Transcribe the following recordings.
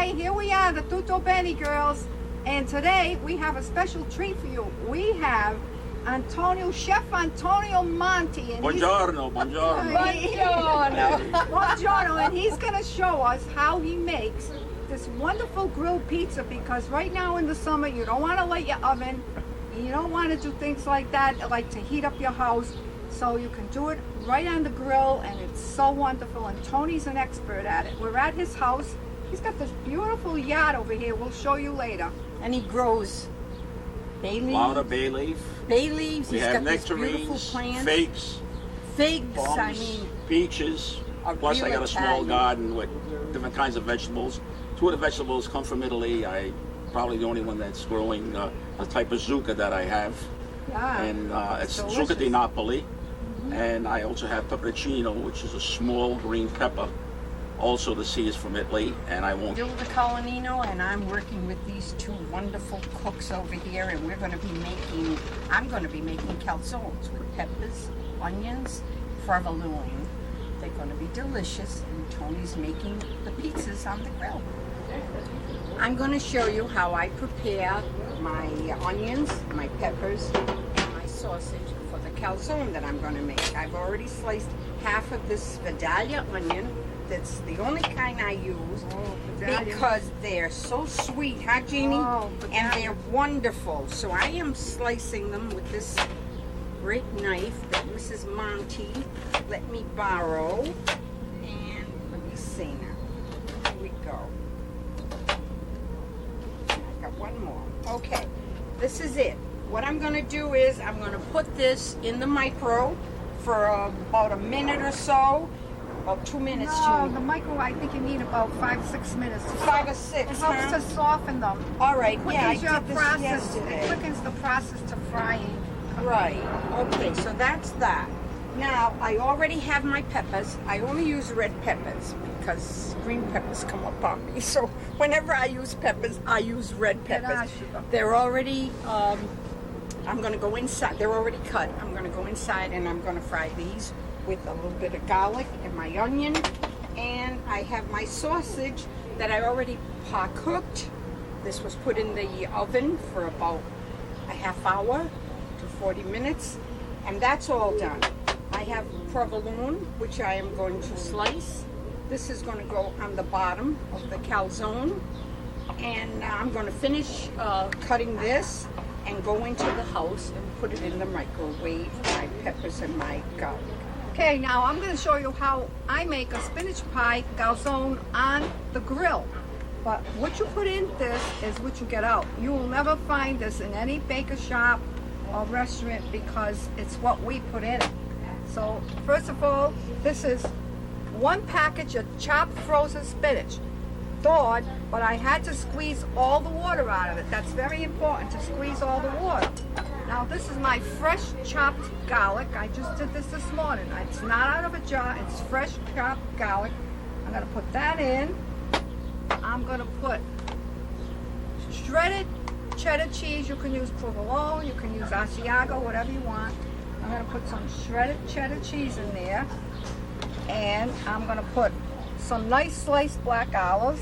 Okay, here we are, the Tutto Bene girls. And today we have a special treat for you. We have Chef Antonio Monti. And Buongiorno, buongiorno. Buongiorno, and he's going to show us how he makes this wonderful grilled pizza, because right now in the summer you don't want to light your oven, you don't want to do things like that, like to heat up your house, so you can do it right on the grill, and it's so wonderful, and Tony's an expert at it. We're at his house. He's got this beautiful yard over here, we'll show you later. And he grows bay leaves. A lot of bay leaf. Bay leaves. We He's have got these beautiful nectarines, plants. figs, Plums, plums, I mean, peaches. Plus I got a small Italian. garden with different kinds of vegetables. Two of the vegetables come from Italy. I probably the only one that's growing a type of zucca that I have. Yeah, And it's delicious. zucca di Napoli. And I also have pepperoncino, which is a small green pepper. Also the seed is from Italy, and I won't. Bill the Colonino, and I'm working with these two wonderful cooks over here, and I'm going to be making calzones with peppers, onions, provolone. They're going to be delicious, and Tony's making the pizzas on the grill. I'm going to show you how I prepare my onions, my peppers, and my sausage for the calzone that I'm going to make. I've already sliced half of this Vidalia onion. That's the only kind I use because they're so sweet, huh, Jeannie? Oh, and they're wonderful. So I am slicing them with this great knife that Mrs. Monti let me borrow. And let me see now. Here we go. I got one more. Okay, this is it. What I'm going to do is I'm going to put this in the micro for about a minute or so. About 2 minutes, No, Julie. the micro, I think you need about 5-6 minutes. 5 or 6, It helps to soften them. All right, Quickens yeah, I your did this process. yesterday. It quickens the process to frying. Right, okay, so that's that. Now, I already have my peppers. I only use red peppers because green peppers come up on me. So whenever I use peppers, I use red peppers. They're already, I'm going to go inside. They're already cut. I'm going to go inside and I'm going to fry these with a little bit of garlic and my onion. And I have my sausage that I already cooked. This was put in the oven for about a half hour to 40 minutes. And that's all done. I have provolone, which I am going to slice. This is going to go on the bottom of the calzone. And I'm going to finish cutting this and go into the house and put it in the microwave, my peppers and my garlic. Okay, now I'm going to show you how I make a spinach pie calzone on the grill. But what you put in this is what you get out. You will never find this in any baker shop or restaurant because it's what we put in it. So first of all, this is one package of chopped frozen spinach. Thawed, but I had to squeeze all the water out of it. That's very important, to squeeze all the water. Now this is my fresh chopped garlic. I just did this morning. It's not out of a jar, it's fresh chopped garlic. I'm gonna put that in. I'm gonna put shredded cheddar cheese. You can use provolone, you can use Asiago, whatever you want. I'm gonna put some shredded cheddar cheese in there. And I'm gonna put some nice sliced black olives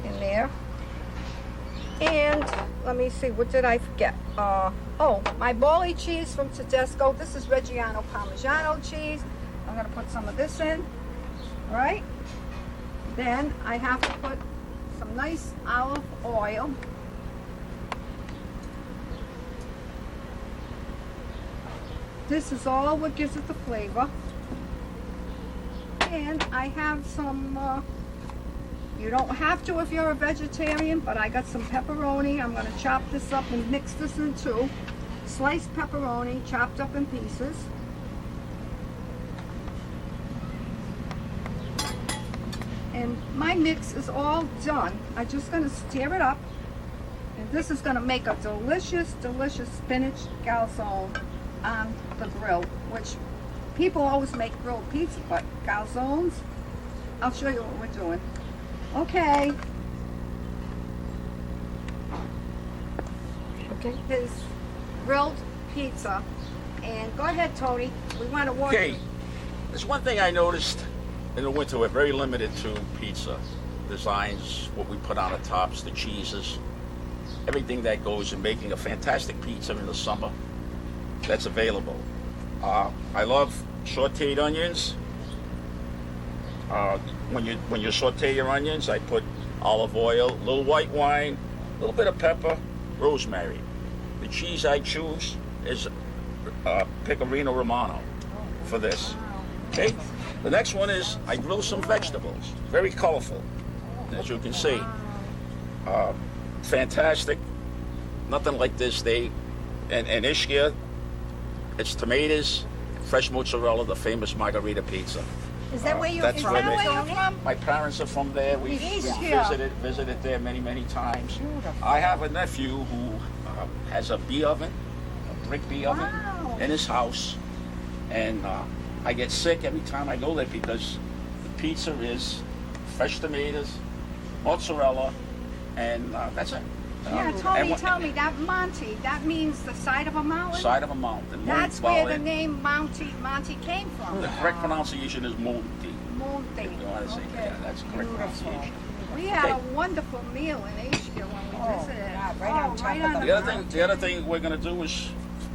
in there. And let me see, what did I forget? Oh, my Bali cheese from Tedesco. This is Reggiano Parmigiano cheese. I'm gonna put some of this in, right? Then I have to put some nice olive oil. This is all what gives it the flavor. And I have some, you don't have to if you're a vegetarian, but I got some pepperoni. I'm going to chop this up and mix this in two. Sliced pepperoni, chopped up in pieces. And my mix is all done. I'm just going to stir it up. And this is going to make a delicious, delicious spinach calzone on the grill, which people always make grilled pizza, but calzones, I'll show you what we're doing. Okay. Okay, his grilled pizza. And go ahead, Tony. We want to watch Okay, there's one thing I noticed in the winter, we're very limited to pizza designs, what we put on the tops, the cheeses, everything that goes in making a fantastic pizza in the summer that's available. I love sauteed onions. When you saute your onions, I put olive oil, a little white wine, a little bit of pepper, rosemary. The cheese I choose is Pecorino Romano for this. Okay. The next one is I grill some vegetables. Very colorful, as you can see. Fantastic. Nothing like this. And Ischia, it's tomatoes, fresh mozzarella, the famous margarita pizza. Is that where you're That's from? where they- from? My parents are from there. We Ischia. visited there many times. Beautiful. I have a nephew who has a bee oven, a brick bee oven, Wow. in his house, and I get sick every time I go there because the pizza is fresh tomatoes, mozzarella, and that's it. Yeah, And Tony, what- tell me, that Monti, that means the side of a mountain? Side of a mountain. That's Well, where the name Monti came from. The correct pronunciation is Monti. Monti. You want to say Okay. yeah, that's the correct pronunciation. We had a Okay. wonderful meal in Ischia when we visited. God, right on top of The other thing we're gonna do is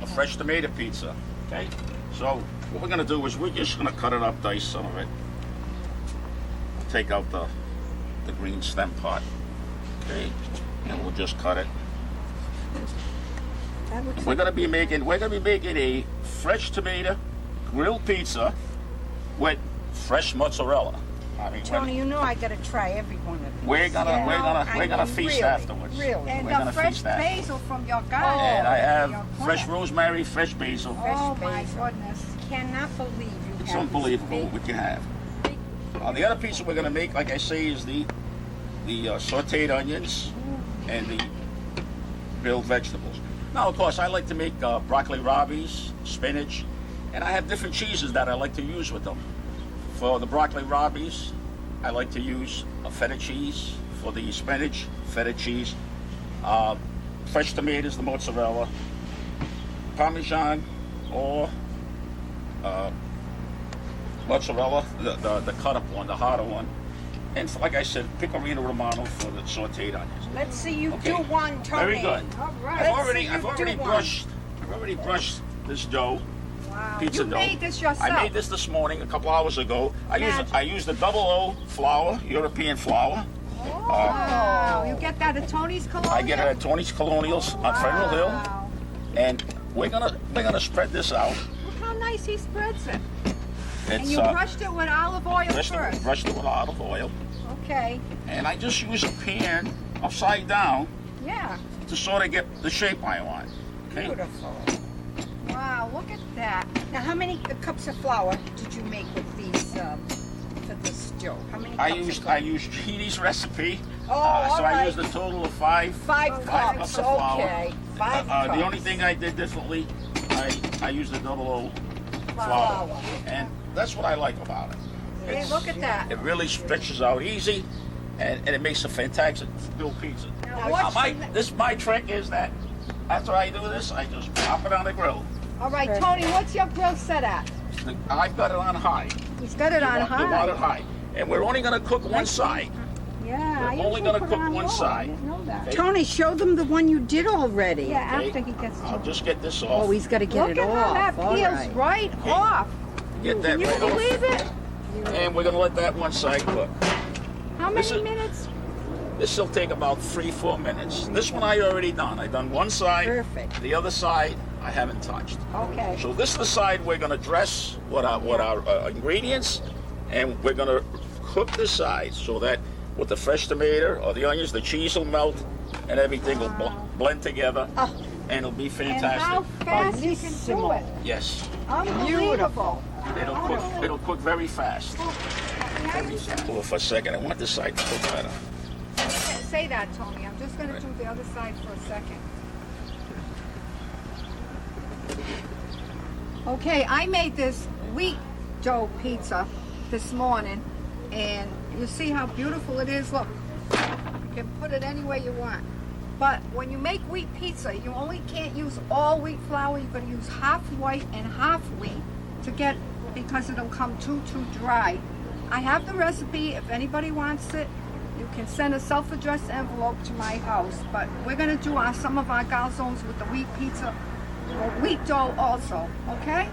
a fresh tomato pizza. Okay, so what we're gonna do is we're just gonna cut it up, dice some of it, take out the green stem part. Okay, and we'll just cut it. We're gonna be making a fresh tomato grilled pizza with fresh mozzarella. I mean, Tony, you know I gotta try every one of these. we're gonna feast really, afterwards. Really. And We're the gonna fresh feast after. basil from your garden. And I your have plant. fresh rosemary, fresh basil. Oh fresh my basil. goodness. Cannot believe you It's have unbelievable these what we can have. The other pizza we're gonna make, like I say, is the sautéed onions and the grilled vegetables. Now, of course, I like to make broccoli rabies, spinach, and I have different cheeses that I like to use with them. For the broccoli rabies, I like to use a feta cheese. For the spinach, feta cheese, fresh tomatoes, the mozzarella, Parmesan, or mozzarella, the cut up one, the harder one, and like I said, Pecorino Romano for the sautéed onions. Let's see you Okay. do one, Tony. Very good. All right. Let's see you I've do already one. brushed this dough, Wow. pizza You dough. made this yourself. I made this morning, a couple hours ago. Magic. I used the double O flour, European flour. Wow. You get that at Tony's Colonial? I get it at Tony's Colonials on Federal Hill, Wow. and we're gonna spread this out. Look how nice he spreads it. And It's you brushed it with olive oil brushed first. it with olive oil, Okay. and I just use a pan upside down Yeah. to sort of get the shape I want. Okay. Beautiful. Wow, look at that. Now, how many cups of flour did you make with these for this dough? How many I cups used of flour? Jeannie's recipe, Oh, so all I right. used a total of five Five cups cups. of flour. Okay. Five cups. The only thing I did differently, I used the double O flour, Flour. and that's what I like about it. Hey, It's- look at that. It really stretches out easy, and it makes a fantastic grilled pizza. Now, watch My trick is that after I do this, I just pop it on the grill. All right, Tony, what's your grill set at? I've got it on high. He's got it on You want it high. high, and we're only going to cook one side. Yeah, We're I only usually gonna put it cook on one low. side. I didn't know that. Okay. Tony, show them the one you did already. Yeah, Okay. after he gets I'll to. just get this off. Oh, he's got to get Look it at off. how that All peels right. right Okay. off. Get that Can you right off. believe it? And we're going to let that one side cook. How This many is- minutes? This will take about 3-4 minutes. This one I already done. I done one side. Perfect. The other side I haven't touched. Okay. So this is the side we're going to dress with our ingredients, and we're going to cook the side so that with the fresh tomato or the onions, the cheese will melt and everything will blend together, Oh. and it'll be And how fantastic. fast you can do it. Yes, Unbelievable. it'll cook very fast. Very fast. Hold it for a second. I want this side to cook better. Say that, Tony. I'm just going to do the other side for a second. Okay, I made this wheat dough pizza this morning, and you see how beautiful it is. Look, you can put it any way you want. But when you make wheat pizza, you only can't use all wheat flour. You're going to use half white and half wheat to get, because it'll come too dry. I have the recipe. If anybody wants it, you can send a self-addressed envelope to my house. But we're gonna do some of our calzones with the wheat pizza, or wheat dough also, okay?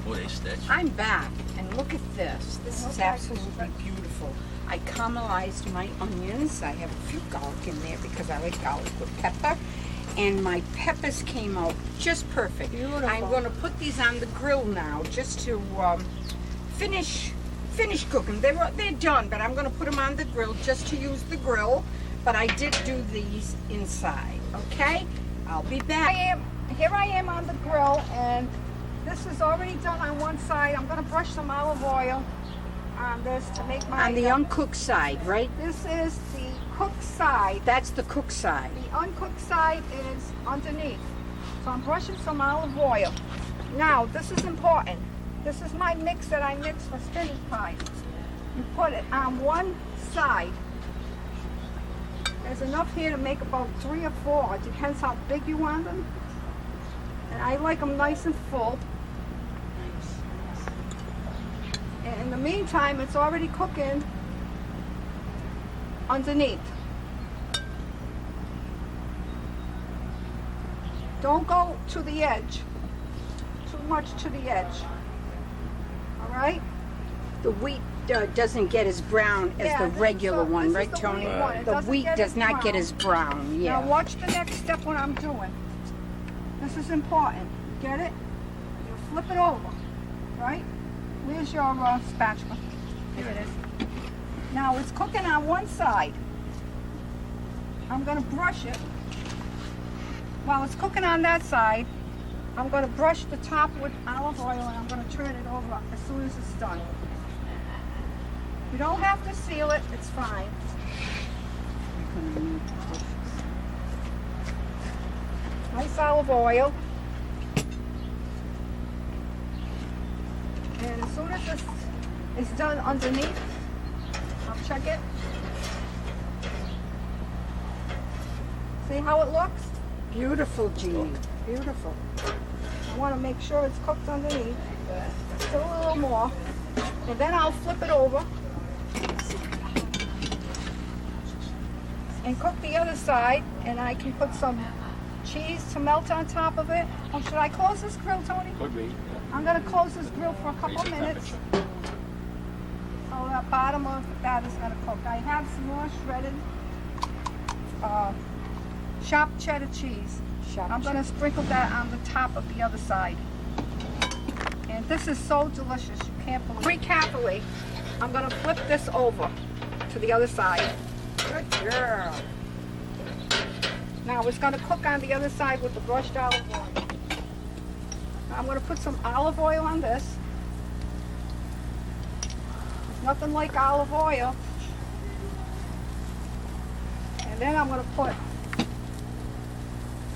Oh, they stitch. I'm back, and look at this. This is absolutely beautiful. I caramelized my onions. I have a few garlic in there because I like garlic with pepper. And my peppers came out just perfect. Beautiful. I'm going to put these on the grill now just to finish cooking. They're done, but I'm going to put them on the grill just to use the grill. But I did do these inside, okay? I'll be back. Here I am on the grill, and this is already done on one side. I'm going to brush some olive oil on this to make my... On the uncooked side, right? This is the cooked side. That's the cooked side. The uncooked side is underneath. So I'm brushing some olive oil. Now, this is important. This is my mix that I mix for spinach pie. You put it on one side. There's enough here to make about 3 or 4. It depends how big you want them. And I like them nice and full. And in the meantime, it's already cooking underneath. Don't go to the edge, too much to the edge. All right? The wheat doesn't get as brown as Yeah, the regular this one, is right, the Tony? wheat one. It The doesn't wheat get does as not get brown. as brown, yeah. Now watch the next step what I'm doing. This is important. Get it? You flip it over, right? Where's your spatula? Here it is. Now it's cooking on one side. I'm gonna brush it. While it's cooking on that side, I'm gonna brush the top with olive oil and I'm gonna turn it over as soon as it's done. You don't have to seal it, it's fine. Nice olive oil. And as soon as this is done underneath, I'll check it. See how it looks? Beautiful, Jeannie. Beautiful. I want to make sure it's cooked underneath. Still a little more. And then I'll flip it over and cook the other side, and I can put some cheese to melt on top of it. Oh, should I close this grill, Tony? Could be. I'm going to close this grill for a couple Raise the minutes. temperature. So that bottom of that is going to cook. I have some more shredded chopped cheddar cheese. I'm going to sprinkle that on the top of the other side. And this is so delicious, you can't believe it. Very carefully, I'm going to flip this over to the other side. Good girl. Now it's going to cook on the other side with the brushed olive oil. I'm going to put some olive oil on this. There's nothing like olive oil. And then I'm going to put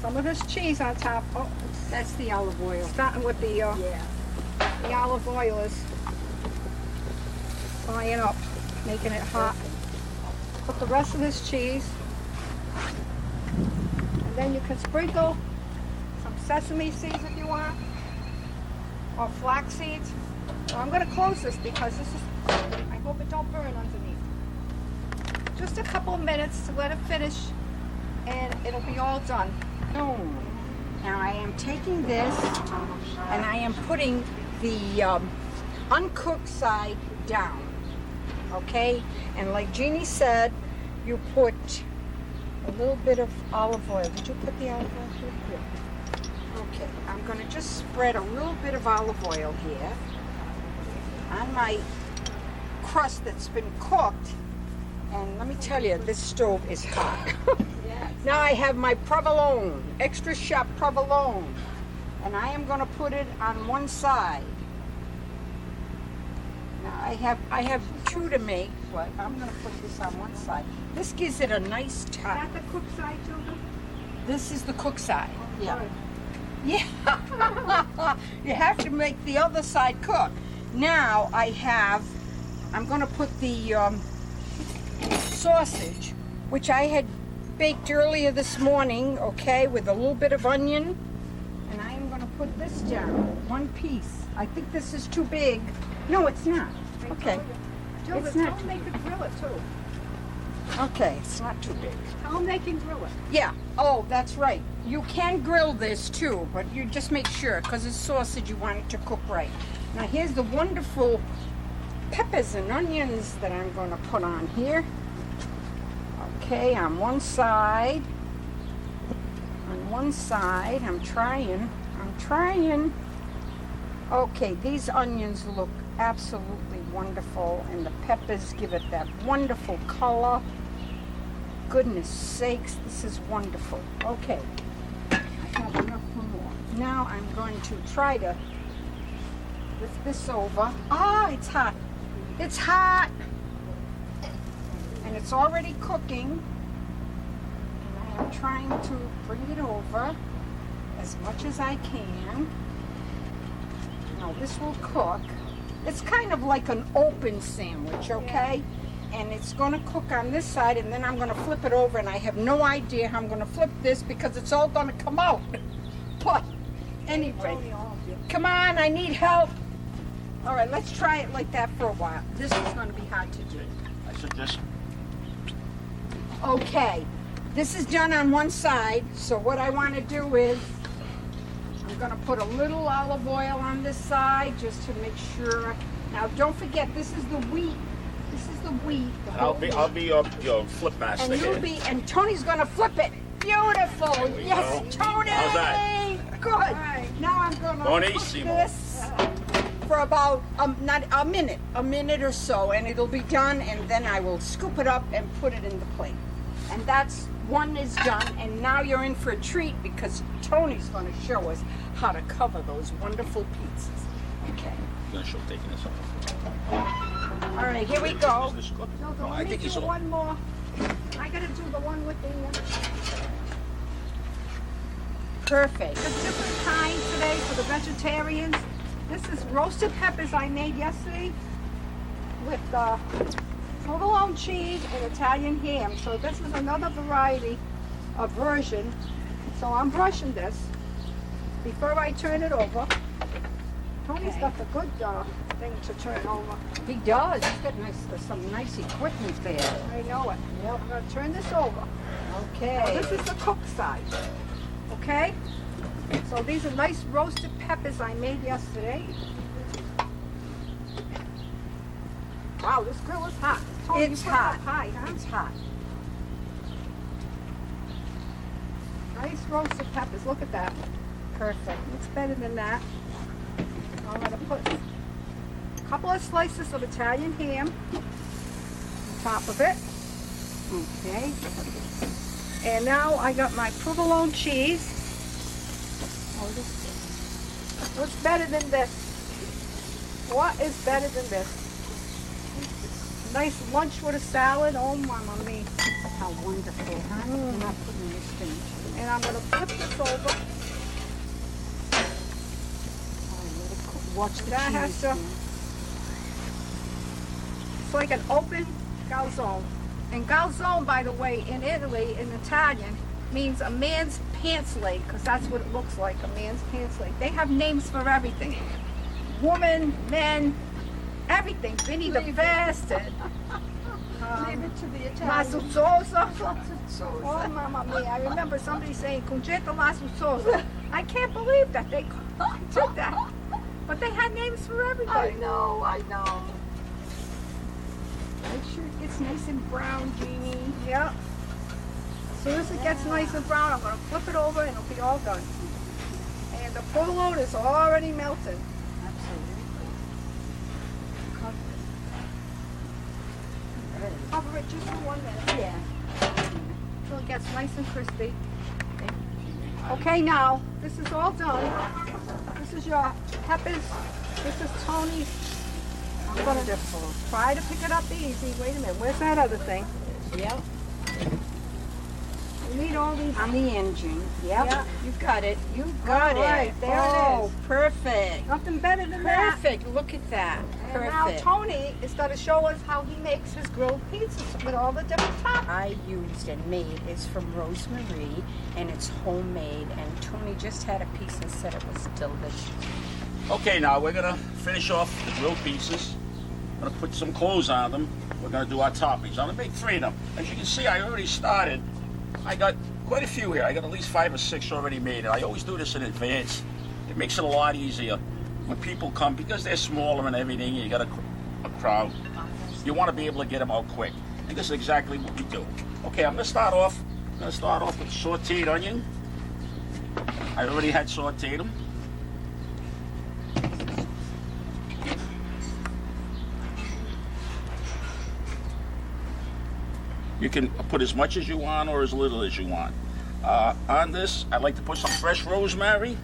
some of this cheese on top. Oh, That's the olive oil. starting with the olive oil is frying up, making it hot. Put the rest of this cheese, and then you can sprinkle some sesame seeds if you want, or flax seeds. So I'm going to close this because this is, I hope it don't burn underneath. Just a couple of minutes to let it finish, and it'll be all done. No. Now I am taking this and I am putting the uncooked side down. Okay? And like Jeannie said, you put a little bit of olive oil. Did you put the olive oil here? Yeah. Okay. I'm going to just spread a little bit of olive oil here on my crust that's been cooked. And let me tell you, this stove is hot. Now I have my provolone, extra sharp provolone, and I am going to put it on one side. Now I have two to make, but I'm going to put this on one side. This gives it a nice Is top. that the cooked side, children? This is the cook side. Yeah. Good. Yeah. You have to make the other side cook. Now I'm going to put the sausage, which I had baked earlier this morning, okay, with a little bit of onion. And I am going to put this down, one piece. I think this is too big. No, it's not. Okay. Jill, It's tell not them they can grill it too. Okay, it's not too big. Tell them they can grill it. Yeah. Oh, that's right. You can grill this too, but you just make sure, because it's sausage, you want it to cook right. Now here's the wonderful peppers and onions that I'm going to put on here. Okay, on one side. On one side, I'm trying. Okay, these onions look absolutely wonderful, and the peppers give it that wonderful color. Goodness sakes, this is wonderful. Okay, I have enough for more. Now I'm going to try to lift this over. Ah, it's hot. It's hot! And it's already cooking. And I am trying to bring it over as much as I can. Now this will cook. It's kind of like an open sandwich, okay? And it's going to cook on this side, and then I'm going to flip it over, and I have no idea how I'm going to flip this because it's all going to come out. But anyway, come on, I need help. All right, let's try it like that for a while. This is going to be hard to do. I said this. Okay, this is done on one side, so what I want to do is I'm going to put a little olive oil on this side just to make sure. Now, don't forget, this is the wheat. This is the wheat. The whole I'll be your flip master and here. and Tony's going to flip it. Beautiful. we Yes, go. Tony. How's that? Good. right. Now I'm going to cook Buonissimo. this for about not a minute or so, and it'll be done, and then I will scoop it up and put it in the plate. And that's one is done, and now you're in for a treat because Tony's going to show us how to cover those wonderful pizzas. Okay. I'm gonna show taking this off. All right, here we go. Is this cooked? Jill, No, let I me think do he's all. one more. I gotta do the one with the Perfect. a different kind today for the vegetarians. This is roasted peppers I made yesterday with provolone cheese and Italian ham. So this is another variety, a version. So I'm brushing this before I turn it over. Tony's got the good thing to turn over. He does. He's got some nice equipment there. I know it. Yep. I'm gonna turn this over. Now, Okay. this is the cooked side. Okay? So these are nice roasted peppers I made yesterday. Wow, this grill is hot. Tony, It's you put it up hot. high, huh? It's hot. Nice roasted peppers. Look at that. Perfect. Looks better than that. I'm gonna put a couple of slices of Italian ham on top of it. Okay. And now I got my provolone cheese. Oh, what's better than this? What is better than this? Nice lunch with a salad. Oh, mamma mia. How wonderful, huh? You're not putting this thing. And I'm gonna flip this over. Watch the That has cheese. to- It's like an open calzone. And calzone, by the way, in Italy, in Italian, means a man's pants leg, because that's what it looks like, a man's pants leg. They have names for everything. Woman, men, everything. Vinny the Best and Leave it to the Italian. Masuzosa. Oh, mamma mia. I remember somebody saying, Congetta la Suzosa. I can't believe that they did that. But they had names for everybody. I know. Make sure it gets nice and brown, Jeannie. Yeah. As soon as it gets nice and brown, I'm going to flip it over and it'll be all done. And the provolone is already melted. Absolutely. Cover it just for 1 minute. Yeah. Till it gets nice and crispy. Okay, now, this is all done. This is your peppers. This is Tony's. I'm going to try to pick it up easy. Wait a minute. Where's that other thing? Yep. You need all these. On the engine. Yep. Yeah. You got it. You got All right, it. there it Oh, is. perfect. Nothing better than that. Perfect. Look at that. And now Perfect. Tony is going to show us how he makes his grilled pizzas with all the different toppings. I used and made is from Rosemary, and it's homemade. And Tony just had a piece and said it was delicious. Okay, now we're gonna finish off the grilled pieces. gonna put some clothes on them. We're gonna do our toppings. I'm gonna make 3 of them. As you can see, I already started. I got quite a few here. I got at least 5 or 6 already made. And I always do this in advance. It makes it a lot easier when people come, because they're smaller and everything. You got a crowd. You want to be able to get them out quick. And this is exactly what we do. Okay, I'm gonna start off. With sauteed onion. I already had sauteed them. You can put as much as you want or as little as you want. On this, I like to put some fresh rosemary.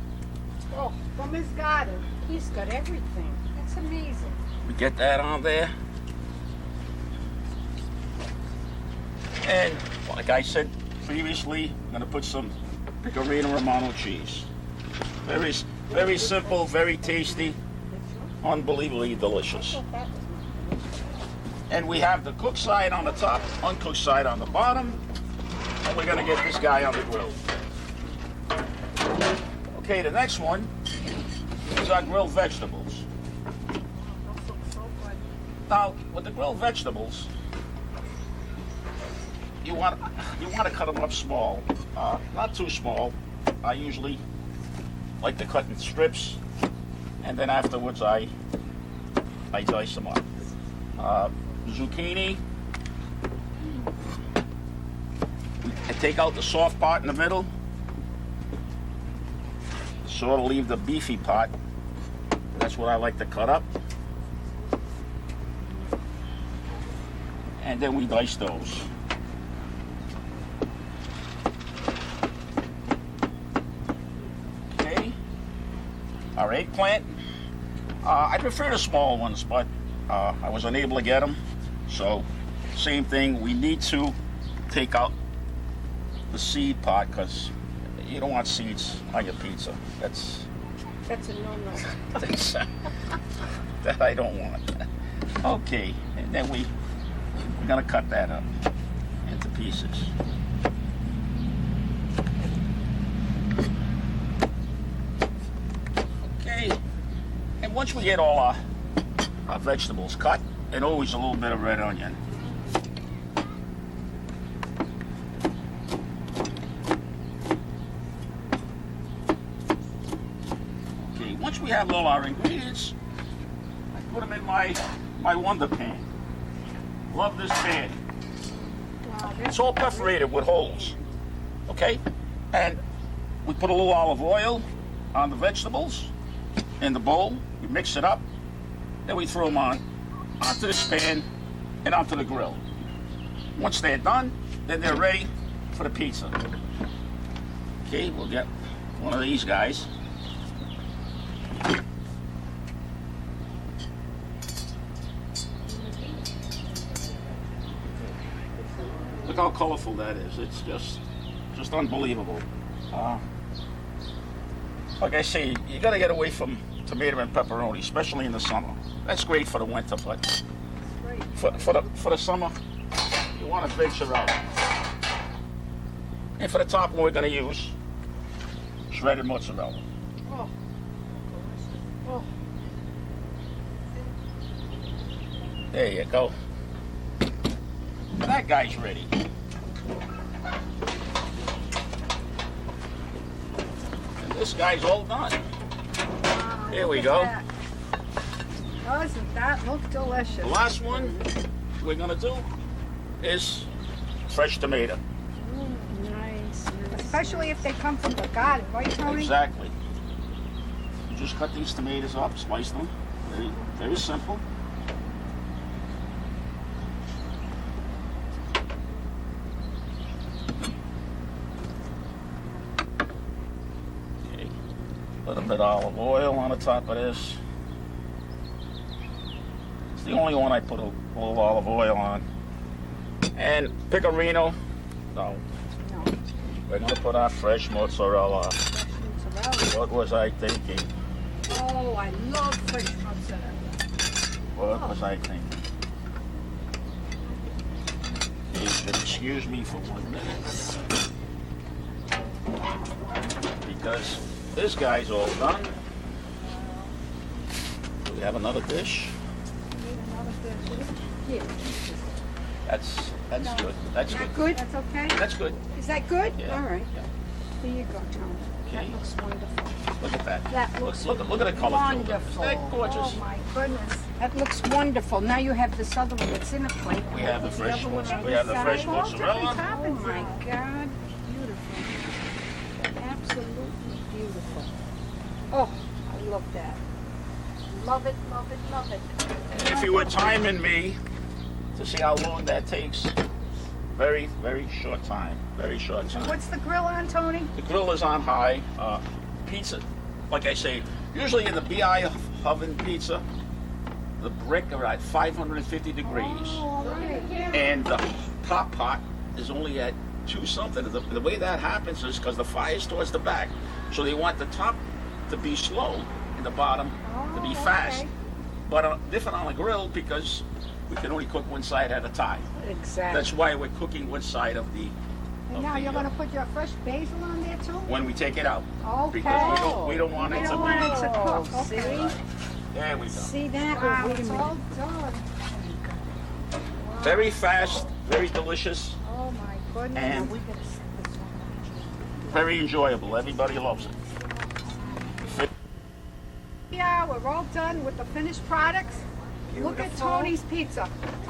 Oh, from his garden. He's got everything. That's amazing. We get that on there. And like I said previously, I'm going to put some Pecorino Romano cheese. Very simple, very tasty, unbelievably delicious. And we have the cooked side on the top, uncooked side on the bottom. And we're gonna get this guy on the grill. Okay, the next one is our grilled vegetables. Now, with the grilled vegetables, you want to cut them up small, not too small. I usually like to cut in strips, and then afterwards I dice them up. Zucchini. I take out the soft part in the middle, sort of leave the beefy part. That's what I like to cut up. And then we dice those. Okay. Our eggplant. I prefer the small ones, but I was unable to get them. So, same thing, we need to take out the seed part, because you don't want seeds on your pizza. That's a no-no. that I don't want. Okay, and then we're gonna cut that up into pieces. Okay, and once we get all our vegetables cut, and always a little bit of red onion. Okay, once we have all our ingredients, I put them in my Wonder Pan. Love this pan. Wow, It's all perforated with holes. Okay? And we put a little olive oil on the vegetables in the bowl. We mix it up. Then we throw them onto this pan and onto the grill. Once they're done, then they're ready for the pizza. Okay, we'll get one of these guys. Look how colorful that is. It's just unbelievable. Like I say, you gotta get away from tomato and pepperoni, especially in the summer. That's great for the winter, but for the summer, you want to mozzarella. And for the top one, we're going to use shredded mozzarella. Oh. Oh. There you go. That guy's ready. And this guy's all done. Wow, Here we look go. at that. Doesn't that look delicious? The last one we're going to do is fresh tomato. Nice. Especially if they come from the garden, right, Tony? Exactly. You just cut these tomatoes up, slice them. Very, very simple. Okay. A little bit of olive oil on the top of this. It's the only one I put a little olive oil on. And Pecorino. No. No. We're going to put our fresh mozzarella. Fresh mozzarella. What was I thinking? Oh, I love fresh mozzarella. What was I thinking? You should excuse me for 1 minute. Because this guy's all done. Do we have another dish? Here. That's good. That's good. Good? That's okay? That's good. Is that good? Yeah. All right. Yeah. Here you go, Tony. Okay. That looks wonderful. Look at that. That looks look at the color. wonderful. Isn't that gorgeous? Oh my goodness. That looks wonderful. Now you have this other one that's in a plate. We have the fresh other one mozzarella. on We the have the side. fresh All different mozzarella. toppings. Oh my God. Beautiful. Absolutely beautiful. Oh, I love that. Love it, love it, love it. And if you were timing me to see how long that takes, very, very short time. Very short time. What's the grill on, Tony? The grill is on high. Pizza, like I say, usually in the BI oven pizza, the brick are at 550 degrees. Oh, right. And the top pot is only at 2 something. The way that happens is because the fire's towards the back. So they want the top to be slow and the bottom to be fast. okay. But different on the grill because we can only cook one side at a time. Exactly. That's why we're cooking one side of the. And now you're gonna put your fresh basil on there too? When we take it out. Okay. Because we don't want it We to don't be. want it to cook. Oh, Okay. see? There we go. See that? Wow, Oh, wait a it's minute. all done. Very fast, very delicious, Oh my goodness. and We gotta set this one. very enjoyable. Everybody loves it. Yeah, we're all done with the finished products. Look at Beautiful. Tony's pizza.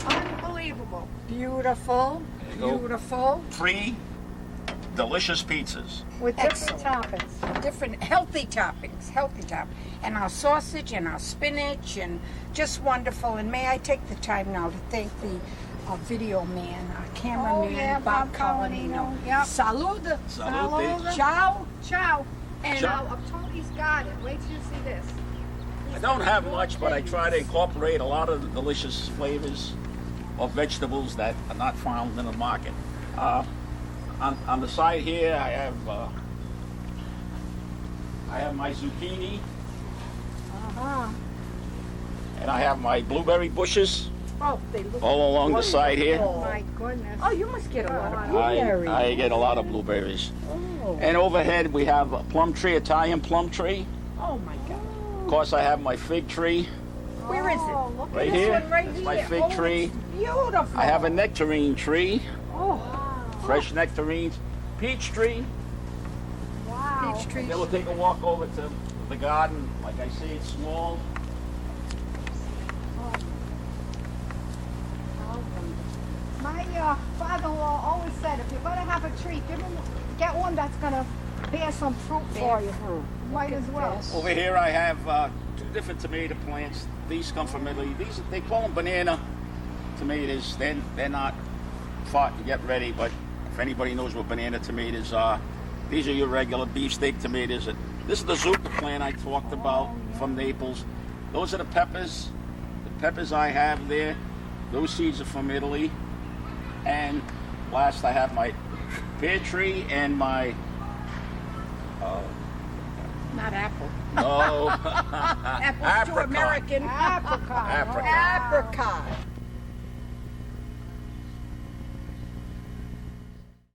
Unbelievable. Beautiful. There you go. Beautiful. 3 delicious pizzas. With different Excellent. toppings. Different healthy toppings. Healthy toppings. And our sausage and our spinach and just wonderful. And may I take the time now to thank the video man, our cameraman, Oh, yeah, Bob Colanino. Yep. Salud. Salute. Ciao. Ciao. And Now of Tony's garden. Wait till you see this. I don't have much, but I try to incorporate a lot of the delicious flavors of vegetables that are not found in the market. On the side here, I have my zucchini, Uh-huh. and I have my blueberry bushes oh, they look all along the side here. Oh my goodness. Oh, you must get a lot of I- blueberries. I get a lot of blueberries. Oh. And overhead we have a plum tree, Italian plum tree. Oh my God. Of course, I have my fig tree Where is Oh, it? look right at This here. one right That's my here. fig Oh, tree. it's beautiful. I have a nectarine tree, Oh, fresh nectarines, peach tree. Wow. peach trees. Then we'll take a walk over to the garden. Like I say, it's small. My father-in-law always said, if you're gonna have a tree, get one that's gonna bear some fruit for you. Might as well. Over here I have 2 different tomato plants. These come from Italy. They call them banana tomatoes. They're not fought to get ready, but if anybody knows what banana tomatoes are, these are your regular beefsteak tomatoes. And this is the zucca plant I talked about from Naples. Those are the peppers. The peppers I have there, those seeds are from Italy. And last I have my pear tree and my Not apple. no Apple's too apricot. American. Apricot. Apricot. Apricot.